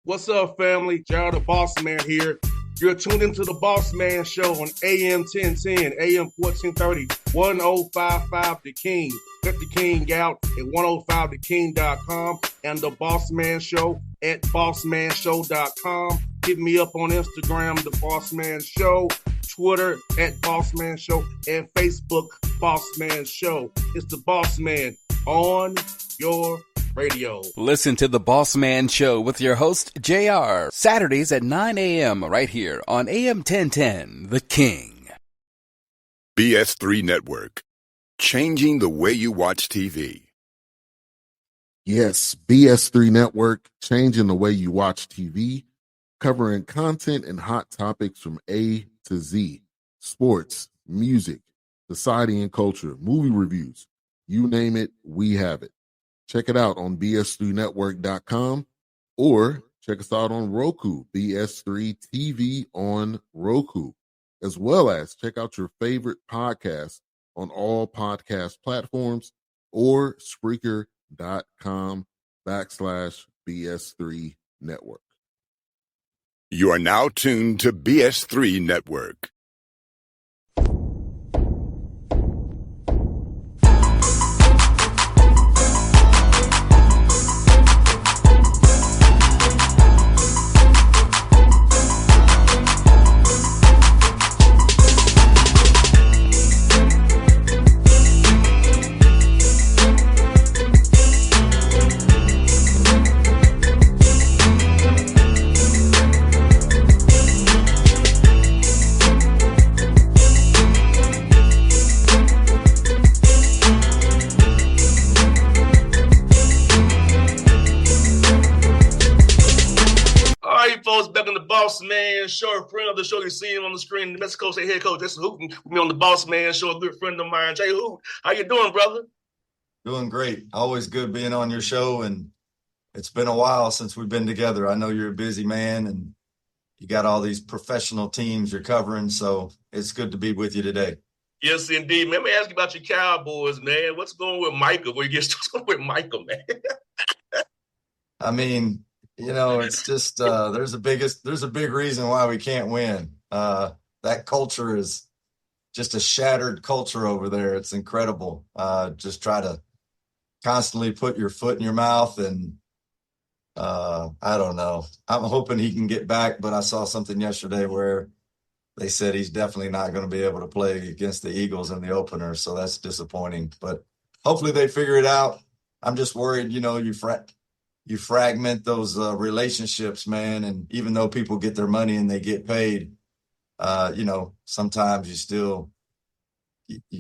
What's up, family? Gerald the Bossman here. You're tuned into the Bossman Show on AM 1010, AM 1430, 1055 The King. Let the King out at 105theking.com and the Bossman Show at bossmanshow.com. Hit me up on Instagram, The Bossman Show, Twitter at Bossman Show, and Facebook, Bossman Show. It's the Bossman on your radio. Listen to the Bossman Show with your host, JR, Saturdays at 9 a.m. right here on AM 1010, The King. BS3 Network, changing the way you watch TV. Yes, BS3 Network, changing the way you watch TV, covering content and hot topics from A to Z, sports, music, society and culture, movie reviews, you name it, we have it. Check it out on bs3network.com or check us out on Roku, BS3 TV on Roku, as well as check out your favorite podcasts on all podcast platforms or Spreaker.com/BS3 Network. You are now tuned to BS3 Network. Back on the Bossman Show, a friend of the show. You see him on the screen, the Mexico State head coach. This is Hooten. With me on the Bossman Show, a good friend of mine, Jay Hooten. How you doing, brother? Doing great. Always good being on your show, and it's been a while since we've been together. I know you're a busy man, and you got all these professional teams you're covering, so it's good to be with you today. Yes, indeed, man. Let me ask you about your Cowboys, man. What's going with Michael? What's going with Michael, man? I mean, you know, it's just there's a big reason why we can't win. That culture is just a shattered culture over there. It's incredible. Just try to constantly put your foot in your mouth, and I don't know. I'm hoping he can get back, but I saw something yesterday where they said he's definitely not going to be able to play against the Eagles in the opener, so that's disappointing. But hopefully they figure it out. I'm just worried, you know, you fragment those relationships, man. And even though people get their money and they get paid, you know, sometimes you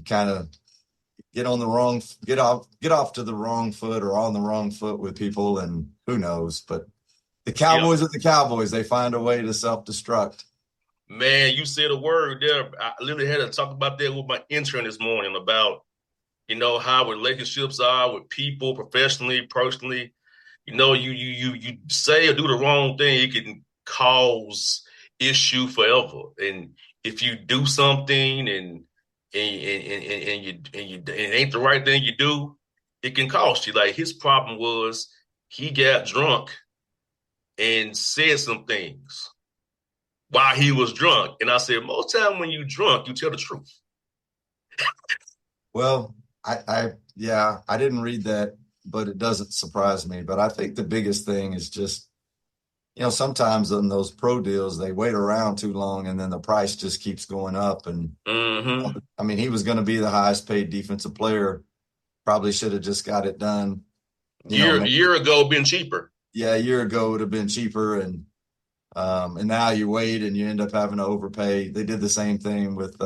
kind of get off to the wrong foot or on the wrong foot with people, and who knows. But the Cowboys are the Cowboys. They find a way to self-destruct. Man, you said a word there. I literally had to talk about that with my intern this morning about, you know, how relationships are with people professionally, personally. You know, you say or do the wrong thing, it can cause issue forever. And if you do something and it ain't the right thing you do, it can cost you. Like his problem was he got drunk and said some things while he was drunk. And I said, most time when you drunk, you tell the truth. Well, I didn't read that, but it doesn't surprise me. But I think the biggest thing is just, you know, sometimes in those pro deals, they wait around too long and then the price just keeps going up. And I mean, he was going to be the highest paid defensive player. Probably should have just got it done. A year ago, been cheaper. Yeah, a year ago would have been cheaper. And now you wait and you end up having to overpay. They did the same thing with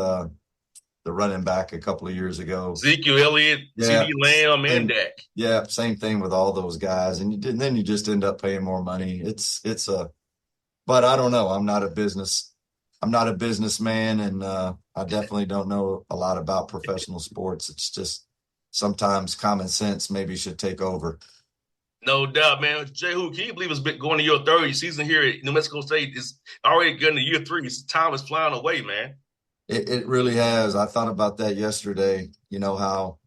the running back a couple of years ago. Ezekiel Elliott, CD Lamb, and Dak. Yeah, same thing with all those guys. And then you just end up paying more money. But I don't know. I'm not a businessman, and I definitely don't know a lot about professional sports. It's just sometimes common sense maybe should take over. No doubt, man. Jay, can you believe it's been going to your third season here at New Mexico State? Is already getting to year 3. Time is flying away, man. It really has. I thought about that yesterday, you know, how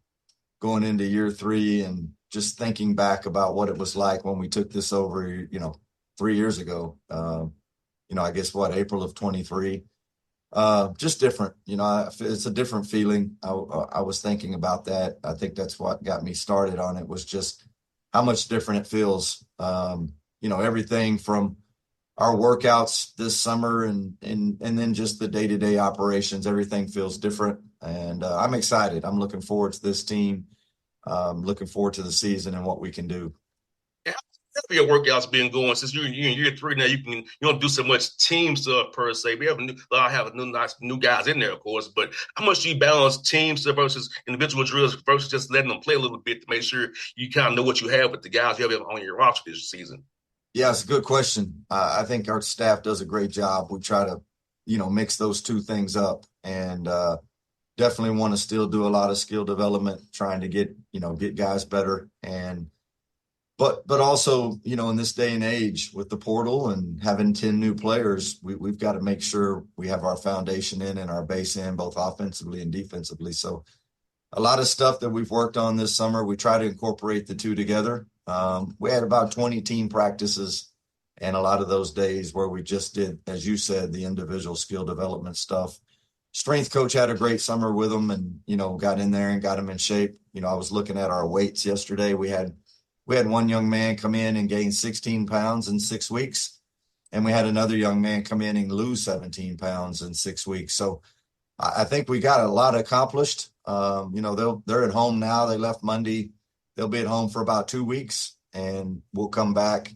going into year 3 and just thinking back about what it was like when we took this over, you know, 3 years ago. I guess April of 23. Just different, it's a different feeling. I was thinking about that. I think that's what got me started on it, was just how much different it feels. Everything from our workouts this summer and then just the day-to-day operations, everything feels different. And I'm excited. I'm looking forward to this team. Looking forward to the season and what we can do. Your workouts been going since you're in year 3 now. You don't do so much team stuff per se. We have nice new guys in there, of course. But how much do you balance team stuff versus individual drills versus just letting them play a little bit to make sure you kind of know what you have with the guys you have on your roster this season? Yeah, it's a good question. I think our staff does a great job. We try to, mix those two things up, and definitely want to still do a lot of skill development, trying to get guys better. And But also, in this day and age with the portal and having 10 new players, we've got to make sure we have our foundation in and our base in, both offensively and defensively. So a lot of stuff that we've worked on this summer, we try to incorporate the two together. We had about 20 team practices, and a lot of those days where we just did, as you said, the individual skill development stuff. Strength coach had a great summer with them and, got in there and got them in shape. I was looking at our weights yesterday. We had one young man come in and gain 16 pounds in 6 weeks. And we had another young man come in and lose 17 pounds in 6 weeks. So I think we got a lot accomplished. They're at home now. They left Monday. They'll be at home for about 2 weeks, and we'll come back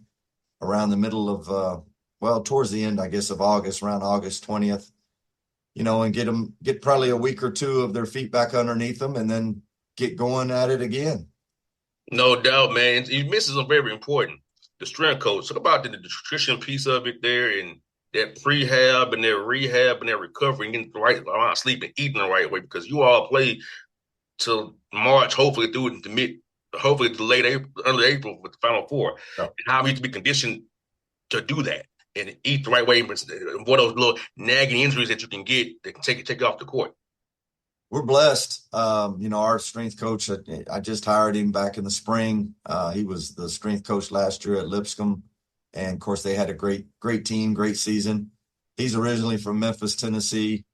around the middle of, towards the end, I guess, of August, around August 20th, and get probably a week or two of their feet back underneath them and then get going at it again. No doubt, man. You mentioned something very important. The strength coach. Talk about the nutrition piece of it there, and that prehab and that rehab and that recovery and getting the right amount of sleep and eating the right way, because you all play till March, hopefully through hopefully to late April, early April with the Final Four. Yeah. And how we need to be conditioned to do that and eat the right way, and avoid those little nagging injuries that you can get that can take you off the court. We're blessed. Our strength coach, I just hired him back in the spring. He was the strength coach last year at Lipscomb. And of course, they had a great team, great season. He's originally from Memphis, Tennessee.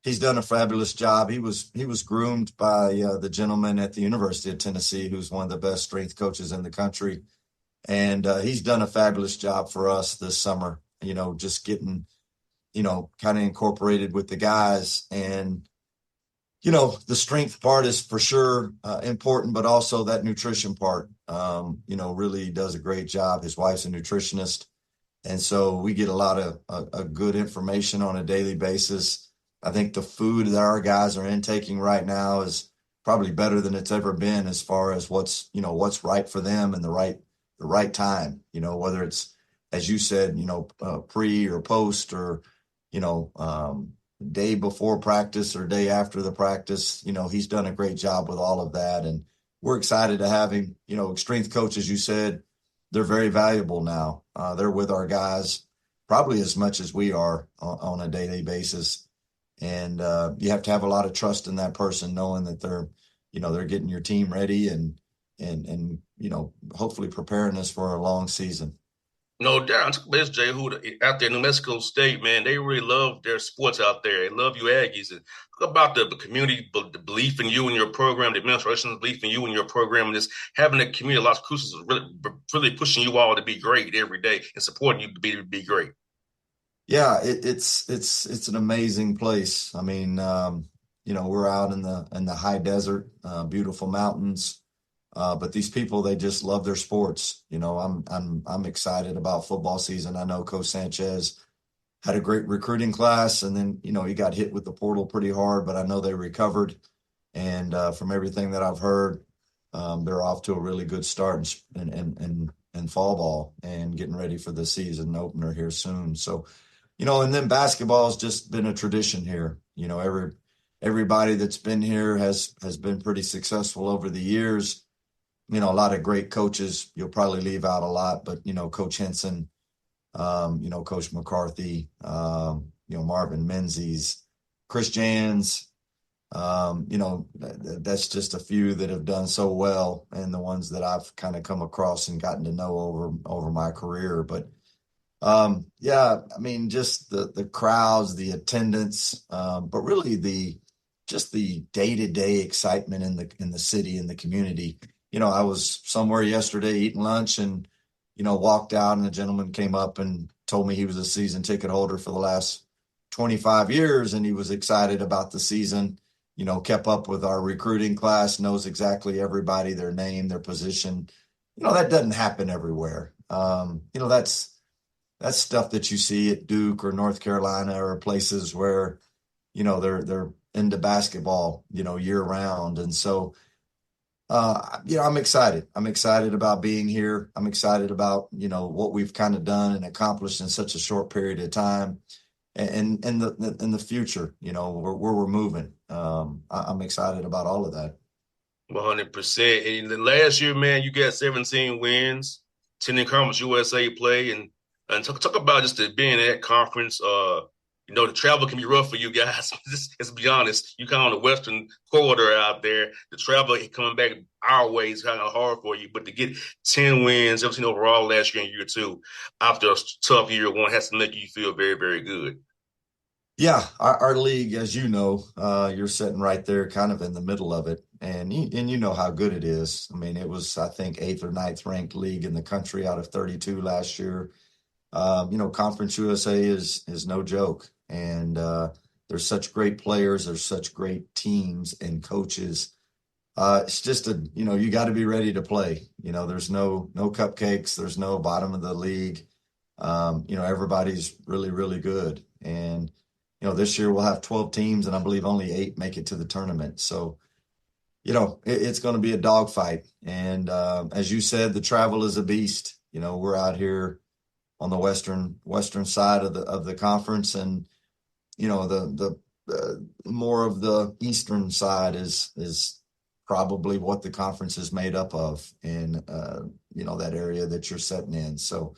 He's done a fabulous job. He was groomed by the gentleman at the University of Tennessee, who's one of the best strength coaches in the country. And he's done a fabulous job for us this summer, just getting, kind of incorporated with the guys. And the strength part is for sure important, but also that nutrition part, really does a great job. His wife's a nutritionist. And so we get a lot of good information on a daily basis. I think the food that our guys are intaking right now is probably better than it's ever been as far as what's right for them and the right time, whether it's, as you said, pre or post or, day before practice or day after the practice. He's done a great job with all of that. And we're excited to have him. Strength coach, as you said, they're very valuable now. They're with our guys probably as much as we are on a daily basis. And you have to have a lot of trust in that person, knowing that they're getting your team ready and hopefully preparing us for a long season. No doubt. It's Jay Hooten out there in New Mexico State, man. They really love their sports out there. They love you Aggies. And talk about the community, the belief in you and your program, the administration's belief in you and your program, and just having the community, Las Cruces is really pushing you all to be great every day and supporting you to be great. Yeah, it's an amazing place. I mean, we're out in the high desert, beautiful mountains. But these people, they just love their sports. I'm excited about football season. I know Coach Sanchez had a great recruiting class, and then, he got hit with the portal pretty hard, but I know they recovered. And from everything that I've heard, they're off to a really good start in fall ball and getting ready for the season opener here soon. So, and then basketball has just been a tradition here. Everybody that's been here has been pretty successful over the years. A lot of great coaches. You'll probably leave out a lot, but, Coach Henson, Coach McCarthy, Marvin Menzies, Chris Jans, That's just a few that have done so well, and the ones that I've kind of come across and gotten to know over my career. But yeah, I mean, just the crowds, the attendance, but really just the day-to-day excitement in the city and the community. I was somewhere yesterday eating lunch and walked out, and a gentleman came up and told me he was a season ticket holder for the last 25 years, and he was excited about the season. Kept up with our recruiting class, knows exactly everybody, their name, their position. That doesn't happen everywhere. That's stuff that you see at Duke or North Carolina or places where, they're into basketball, year round. And so, I'm excited. I'm excited about being here. I'm excited about, what we've kind of done and accomplished in such a short period of time, and in the future, where we're moving. I'm excited about all of that. 100%. And the last year, man, you got 17 wins, 10 in Conference USA play, and talk about just being at conference. The travel can be rough for you guys. Let's be honest. You kind of on the western corridor out there. The travel coming back our way is kind of hard for you. But to get 10 wins, 17 overall last year and year two, after a tough year one, has to make you feel very, very good. Yeah, our league, as you know, you're sitting right there kind of in the middle of it. And you know how good it is. I mean, it was, I think, 8th or 9th ranked league in the country out of 32 last year. Conference USA is no joke. And there's such great players. There's such great teams and coaches. It's just you got to be ready to play. There's no cupcakes. There's no bottom of the league. Everybody's really, really good. And this year we'll have 12 teams, and I believe only 8 make it to the tournament. So, it's going to be a dogfight. And as you said, the travel is a beast. We're out here on the western side of the conference, and the more of the eastern side is probably what the conference is made up of in that area that you're sitting in. So,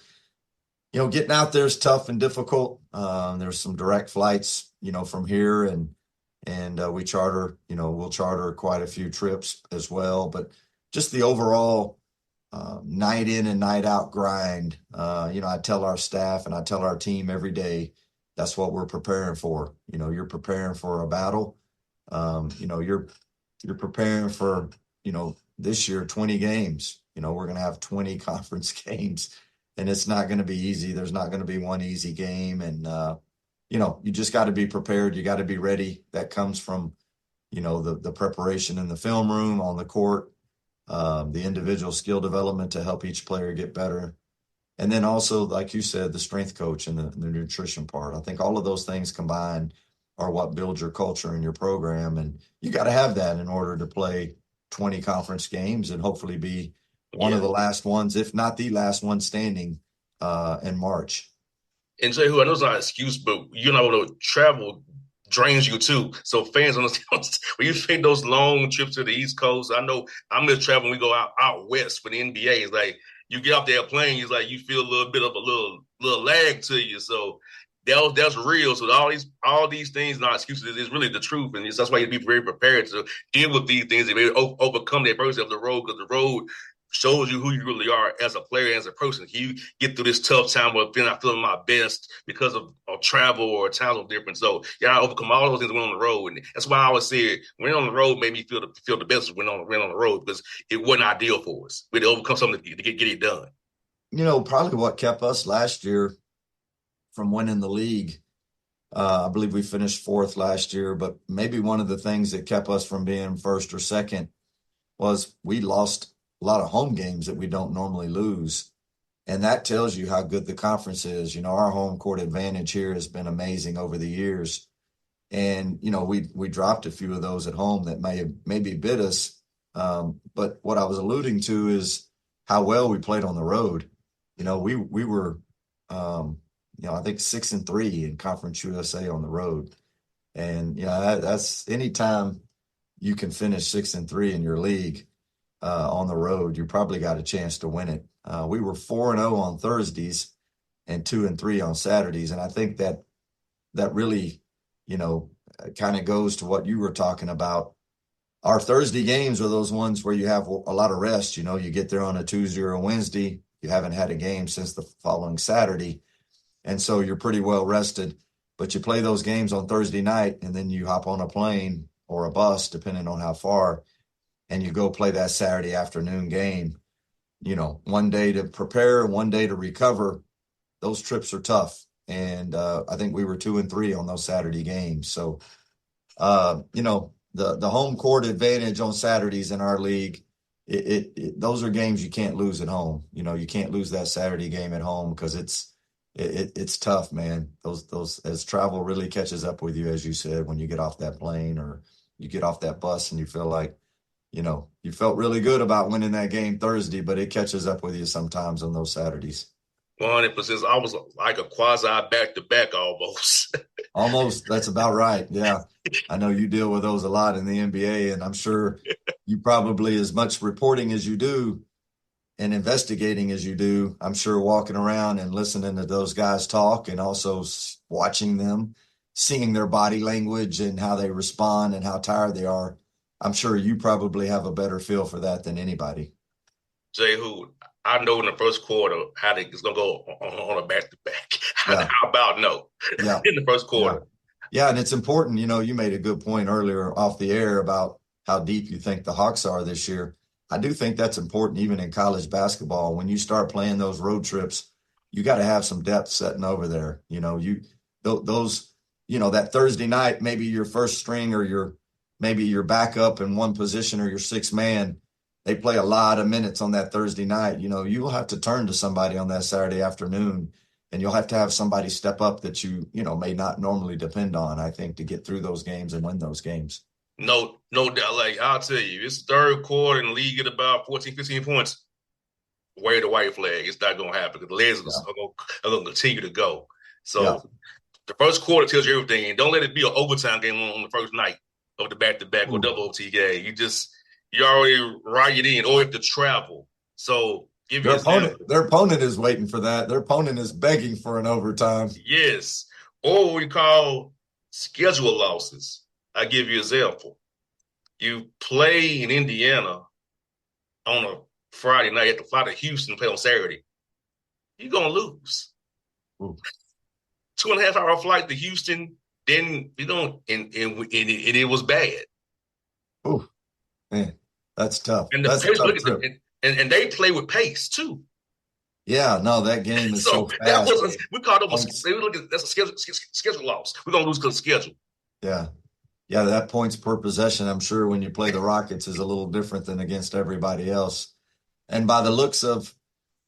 getting out there is tough and difficult. There's some direct flights, from here, and we'll charter quite a few trips as well. But just the overall night in and night out grind. I tell our staff and I tell our team every day, that's what we're preparing for. You're preparing for a battle. You're preparing for, this year, 20 games. We're going to have 20 conference games. And it's not going to be easy. There's not going to be one easy game. And, you just got to be prepared. You got to be ready. That comes from, the preparation in the film room, on the court, the individual skill development to help each player get better. And then also, like you said, the strength coach and the nutrition part. I think all of those things combined are what builds your culture and your program. And you got to have that in order to play 20 conference games and hopefully be one of the last ones, if not the last one standing in March. And Jay, who I know it's not an excuse, but the travel drains you too. So fans understand when you take those long trips to the East Coast. I know I'm just traveling. We go out west for the NBA. It's like you get off that plane. It's like you feel a little bit of a little lag to you. So that's real. So all these things, not excuses. It's really the truth, and that's why you be very prepared to deal with these things and overcome the adversity of the road, because the road shows you who you really are as a player, as a person. Can you get through this tough time where I'm not feeling my best because of travel or times of difference? So I overcome all those things when on the road, and that's why I always say when on the road made me feel the best when on the road, because it wasn't ideal for us. We had to overcome something to get it done. Probably what kept us last year from winning the league. I believe we finished 4th last year, but maybe one of the things that kept us from being 1st or 2nd was we lost a lot of home games that we don't normally lose. And that tells you how good the conference is. Our home court advantage here has been amazing over the years. And, we dropped a few of those at home that maybe bit us. But what I was alluding to is how well we played on the road. We were, I think 6-3 in Conference USA on the road. And, that's anytime you can finish 6-3 in your league on the road, you probably got a chance to win it. We were 4-0 on Thursdays and 2-3 on Saturdays. And I think that really, kind of goes to what you were talking about. Our Thursday games are those ones where you have a lot of rest. You get there on a Tuesday or a Wednesday. You haven't had a game since the following Saturday. And so you're pretty well rested. But you play those games on Thursday night, and then you hop on a plane or a bus, depending on how far, and you go play that Saturday afternoon game. One day to prepare, one day to recover. Those trips are tough. And I think we were 2-3 on those Saturday games. So, the home court advantage on Saturdays in our league, those are games you can't lose at home. You can't lose that Saturday game at home because it's tough, man. Those as travel really catches up with you, as you said, when you get off that plane or you get off that bus and you feel like, you felt really good about winning that game Thursday, but it catches up with you sometimes on those Saturdays. 100%. I was like a quasi back-to-back almost. Almost. That's about right. Yeah. I know you deal with those a lot in the NBA, and I'm sure you probably, as much reporting as you do and investigating as you do, I'm sure walking around and listening to those guys talk and also watching them, seeing their body language and how they respond and how tired they are. I'm sure you probably have a better feel for that than anybody. Jay Hooten, I know in the first quarter how it's going to go on a back-to-back. Yeah. How about no? Yeah. In the first quarter. Yeah, and it's important. You made a good point earlier off the air about how deep you think the Hawks are this year. I do think that's important even in college basketball. When you start playing those road trips, you got to have some depth sitting over there. That Thursday night, maybe your first string or maybe your backup in one position or your sixth man, they play a lot of minutes on that Thursday night. You'll have to turn to somebody on that Saturday afternoon, and you'll have to have somebody step up that you may not normally depend on, I think, to get through those games and win those games. No doubt. Like, I'll tell you, it's third quarter and the league at about 14, 15 points. Wave the white flag. It's not going to happen because the legs are going to continue to go. So The first quarter tells you everything. And don't let it be an overtime game on the first night of the back-to-back or double OT game. You already write it in, or if to travel. So give your their opponent is waiting for that. Their opponent is begging for an overtime. Yes. Or what we call schedule losses. I give you an example. You play in Indiana on a Friday night, you have to fly to Houston and play on Saturday. You're gonna lose. Ooh. 2.5 hour flight to Houston, then and it was bad. Oh, man, that's tough. And that's a tough trip. And they play with pace too. Yeah, no, that game is so fast. That was we called them that's a schedule loss. We're gonna lose because of schedule. Yeah. Yeah, that points per possession, I'm sure, when you play the Rockets is a little different than against everybody else. And by the looks of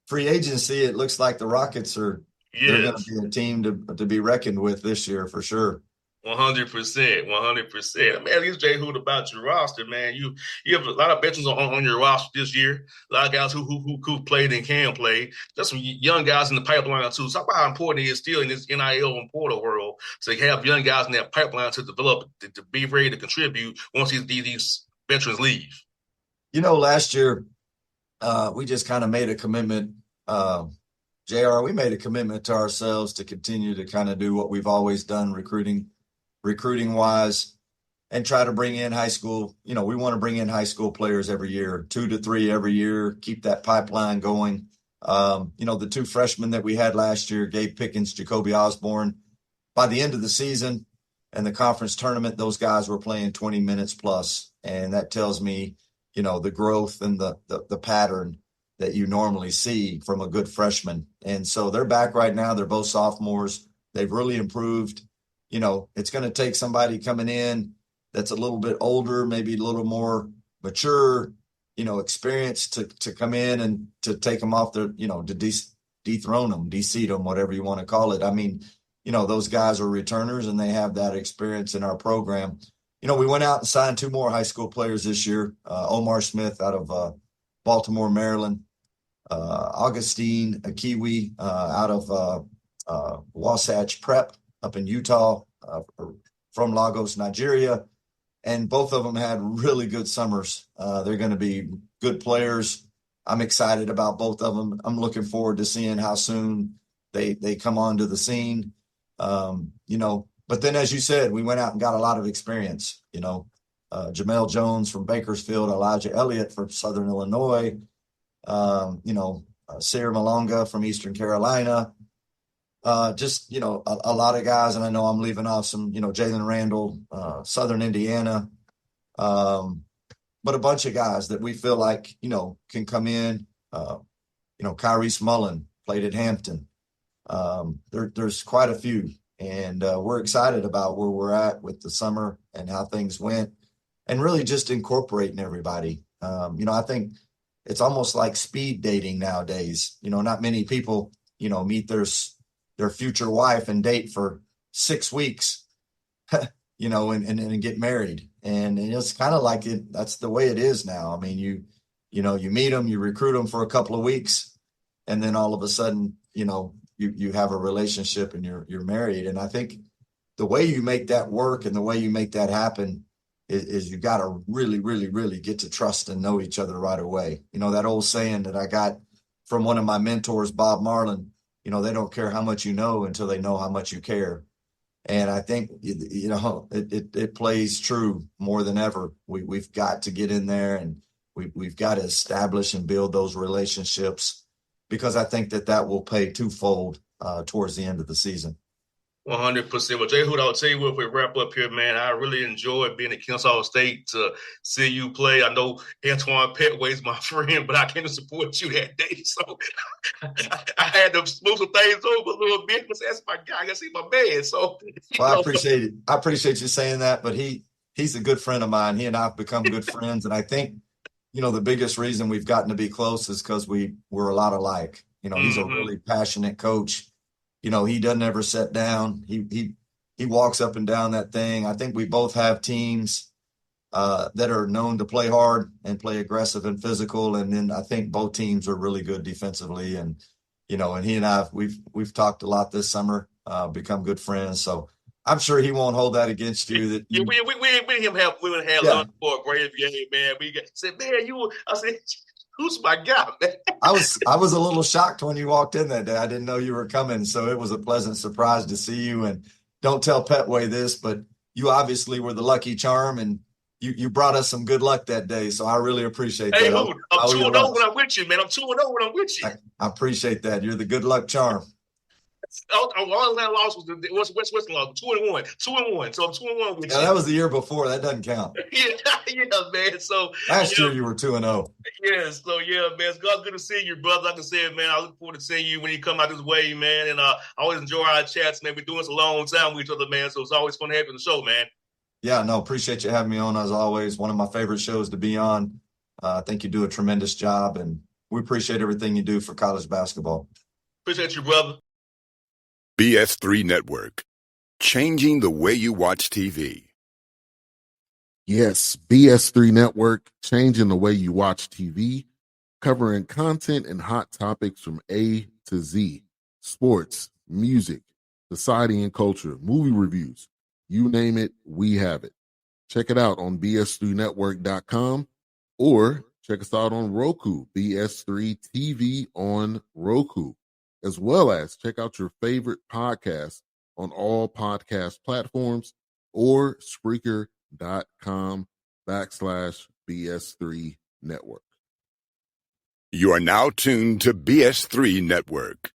free agency, it looks like the Rockets they're going to be a team to be reckoned with this year for sure. 100%. 100%. Man, it's Jay Hoot about your roster, man. You have a lot of veterans on your roster this year. A lot of guys who played and can play. There's some young guys in the pipeline too. So how important it is still in this NIL and portal world to have young guys in that pipeline to develop, to be ready to contribute once these veterans leave. Last year we just kind of made a commitment. JR, we made a commitment to ourselves to continue to kind of do what we've always done recruiting wise, and try to bring in high school. We want to bring in high school players every year, 2 to 3 every year, keep that pipeline going. The 2 freshmen that we had last year, Gabe Pickens, Jacoby Osborne, by the end of the season and the conference tournament, those guys were playing 20 minutes plus. And that tells me, the growth and the pattern that you normally see from a good freshman. And so they're back right now. They're both sophomores. They've really improved. It's going to take somebody coming in that's a little bit older, maybe a little more mature, experienced to come in and to take them off their, to dethrone them, de-seat them, whatever you want to call it. I mean, those guys are returners and they have that experience in our program. We went out and signed 2 more high school players this year. Omar Smith out of Baltimore, Maryland. Augustine Akiwi out of Wasatch Prep up in Utah, from Lagos, Nigeria. And both of them had really good summers. They're going to be good players. I'm excited about both of them. I'm looking forward to seeing how soon they come onto the scene. But then, as you said, we went out and got a lot of experience. Jamel Jones from Bakersfield, Elijah Elliott from Southern Illinois, Sear Malonga from Eastern Carolina. Just, a lot of guys. And I know I'm leaving off some, Jalen Randall, Southern Indiana. But a bunch of guys that we feel like, can come in. Kyrese Mullen played at Hampton. There's quite a few. And we're excited about where we're at with the summer and how things went and really just incorporating everybody. I think it's almost like speed dating nowadays. Not many people, meet their future wife and date for 6 weeks, and get married. And it's kind of like that's the way it is now. I mean, you meet them, you recruit them for a couple of weeks, and then all of a sudden, you have a relationship and you're married. And I think the way you make that work and the way you make that happen is you got to really, really, really get to trust and know each other right away. That old saying that I got from one of my mentors, Bob Marlin, they don't care how much you know until they know how much you care. And I think, it plays true more than ever. We've got to get in there and we've got to establish and build those relationships, because I think that will pay twofold towards the end of the season. 100%. Well, Jay Hoot, I'll tell you what, if we wrap up here, man, I really enjoyed being at Kennesaw State to see you play. I know Antoine Petway's my friend, but I came to support you that day. So I had to smooth some things over a little bit, because that's my guy. I got to see my man. So, I appreciate it. I appreciate you saying that, but he's a good friend of mine. He and I have become good friends. And I think, the biggest reason we've gotten to be close is because we're a lot alike. He's a really passionate coach. He doesn't ever sit down. He walks up and down that thing. I think we both have teams that are known to play hard and play aggressive and physical. And then I think both teams are really good defensively. And, and he and I, we've talked a lot this summer, become good friends. So I'm sure he won't hold that against you. That we would have lunch for a great game, man. We said, man, I said, who's my guy, man? I was a little shocked when you walked in that day. I didn't know you were coming, so it was a pleasant surprise to see you. And don't tell Petway this, but you obviously were the lucky charm, and you brought us some good luck that day. So I really appreciate that. Hey, Hoot, I'm 2-0 when I'm with you, man. I'm 2-0 when I'm with you. I appreciate that. You're the good luck charm. All that loss was Western loss, 2-1. 2-1. So I'm 2-1 with you. That was the year before. That doesn't count. yeah, man. So last year you were 2-0. Yeah, so yeah, man. It's good to see you, brother. Like I said, man, I look forward to seeing you when you come out this way, man. And I always enjoy our chats, man. We're doing this a long time with each other, man. So it's always fun to have you on the show, man. Yeah, no, appreciate you having me on as always. One of my favorite shows to be on. I think you do a tremendous job, and we appreciate everything you do for college basketball. Appreciate you, brother. BS3 Network, changing the way you watch TV. Yes, BS3 Network, changing the way you watch TV, covering content and hot topics from A to Z, sports, music, society and culture, movie reviews, you name it, we have it. Check it out on bs3network.com or check us out on Roku, BS3 TV on Roku, as well as check out your favorite podcast on all podcast platforms or Spreaker.com/BS3 Network. You are now tuned to BS3 Network.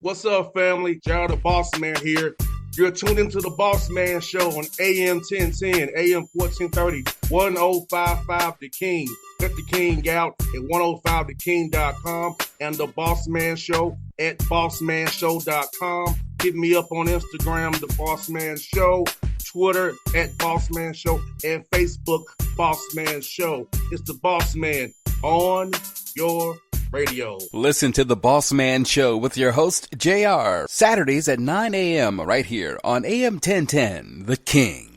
What's up, family? Gerald the Bossman here. You're tuned into the Bossman Show on AM 1010, AM 1430, 1055 The King. Let the King out at 105theking.com and the Bossman Show at bossmanshow.com. Hit me up on Instagram, The Bossman Show, Twitter at Bossman Show, and Facebook, Bossman Show. It's the Bossman on your radio. Listen to the Bossman Show with your host, JR, Saturdays at 9 a.m. right here on AM 1010, The King.